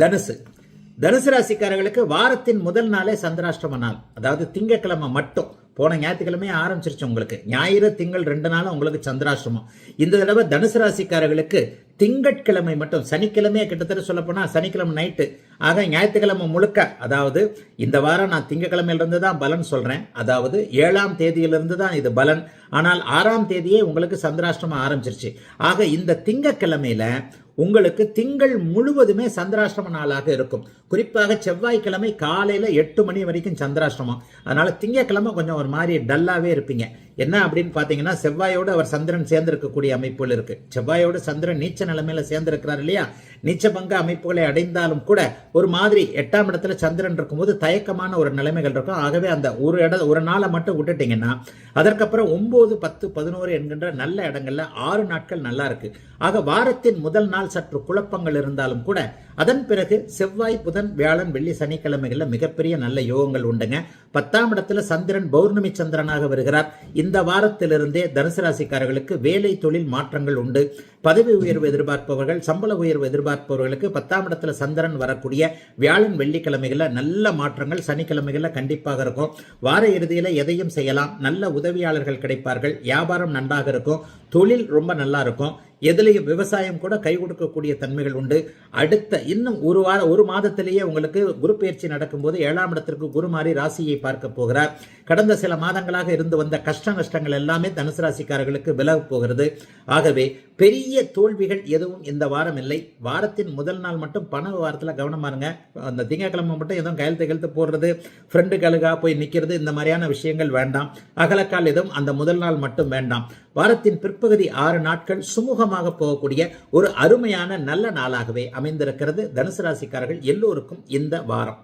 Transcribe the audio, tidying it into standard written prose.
தனுசு ராசிக்காரர்களுக்கு வாரத்தின் முதல் நாளே சந்திராஷ்டம நாள். அதாவது திங்கட்கிழமை மட்டும், போன ஞாயிற்றுக்கிழமையே ஆரம்பிச்சிருச்சு உங்களுக்கு. ஞாயிறு திங்கள் 2 நாளும் உங்களுக்கு சந்திராஷ்டமம். இந்த தடவை தனுசு ராசிக்காரர்களுக்கு திங்கட்கிழமை மட்டும், சனிக்கிழமையே கிட்டத்தட்ட சொல்ல போனா சனிக்கிழமை நைட்டு, ஆக ஞாயிற்றுக்கிழமை முழுக்க, அதாவது இந்த வாரம் நான் திங்கக்கிழமையிலிருந்து தான் பலன் சொல்றேன். அதாவது 7ஆம் தேதியிலிருந்து தான் இது பலன். ஆனால் 6ஆம் தேதியே உங்களுக்கு சந்திராஷ்டமம் ஆரம்பிச்சிருச்சு. ஆக இந்த திங்கக்கிழமையில உங்களுக்கு திங்கள் முழுவதுமே சந்திராஷ்டம நாளாக இருக்கும். குறிப்பாக செவ்வாய்க்கிழமை காலையில 8 மணி வரைக்கும் சந்திராஷ்டமம். அதனால திங்கக்கிழமை கொஞ்சம் ஒரு மாதிரி டல்லாவே இருப்பீங்க. என்ன அப்படின்னு பாத்தீங்கன்னா, செவ்வாயோடு அவர் சந்திரன் சேர்ந்திருக்கக்கூடிய அமைப்புகள் இருக்கு. செவ்வாயோடு சந்திரன் நீச்ச நிலைமையில சேர்ந்திருக்கிறார் இல்லையா? நீச்ச பங்க அமைப்புகளை அடைந்தாலும் கூட ஒரு மாதிரி 8ஆம் இடத்துல சந்திரன் இருக்கும்போது தயக்கமான ஒரு நிலைமைகள் இருக்கும். ஆகவே அந்த ஒரு நாளை மட்டும் விட்டுட்டீங்கன்னா, அதற்கப்புறம் 9, 10, 11 என்கின்ற நல்ல இடங்கள்ல 6 நாட்கள் நல்லா இருக்கு. ஆக வாரத்தின் முதல் நாள் சற்று குழப்பங்கள் இருந்தாலும் கூட அதன் பிறகு செவ்வாய், புதன், வியாழன், வெள்ளி, சனிக்கிழமைகள்ல மிகப்பெரிய நல்ல யோகங்கள் உண்டுங்க. 10ஆம் இடத்துல சந்திரன் பௌர்ணமி சந்திரனாக வருகிறார். இந்த வாரத்திலிருந்தே தனுசு ராசிக்காரர்களுக்கு வேலை தொழில் மாற்றங்கள் உண்டு. பதவி உயர்வு எதிர்பார்ப்பவர்கள், சம்பள உயர்வு எதிர்பார்ப்பவர்களுக்கு 10ஆம் இடத்துல சந்திரன் வரக்கூடிய வியாழன், வெள்ளிக்கிழமைகள்ல நல்ல மாற்றங்கள் சனிக்கிழமைகள்ல கண்டிப்பாக இருக்கும். வார இறுதியில எதையும் செய்யலாம். நல்ல உதவியாளர்கள் கிடைப்பார்கள். வியாபாரம் நன்றாக இருக்கும். தொழில் ரொம்ப நல்லா இருக்கும். எதுலையும் விவசாயம் கூட கை கொடுக்கக்கூடிய தன்மைகள் உண்டு. அடுத்த இன்னும் ஒரு மாதத்திலேயே உங்களுக்கு குரு பயிற்சி நடக்கும்போது 7ஆம் இடத்திற்கு குரு மாறி ராசியை பார்க்க போகிறார். கடந்த சில மாதங்களாக இருந்து வந்த கஷ்ட நஷ்டங்கள் எல்லாமே தனுசு ராசிக்காரர்களுக்கு விலக போகிறது. ஆகவே பெரிய தோல்விகள் எதுவும் இந்த வாரம் இல்லை. வாரத்தின் முதல் நாள் மட்டும் பண வாரத்தில் கவனமா இருங்க. அந்த திங்கக்கிழமை மட்டும் எதுவும் கையெழுத்து போடுறது, ஃப்ரெண்டுகளுக்காக போய் நிற்கிறது, இந்த மாதிரியான விஷயங்கள் வேண்டாம். அகலக்கால் எதுவும் அந்த முதல் நாள் மட்டும் வேண்டாம். வாரத்தின் பிற்பகுதி 6 நாட்கள் சுமூகமாக போகக்கூடிய ஒரு அருமையான நல்ல நாளாகவே அமைந்திருக்கிறது தனுசு ராசிக்காரர்கள் எல்லோருக்கும் இந்த வாரம்.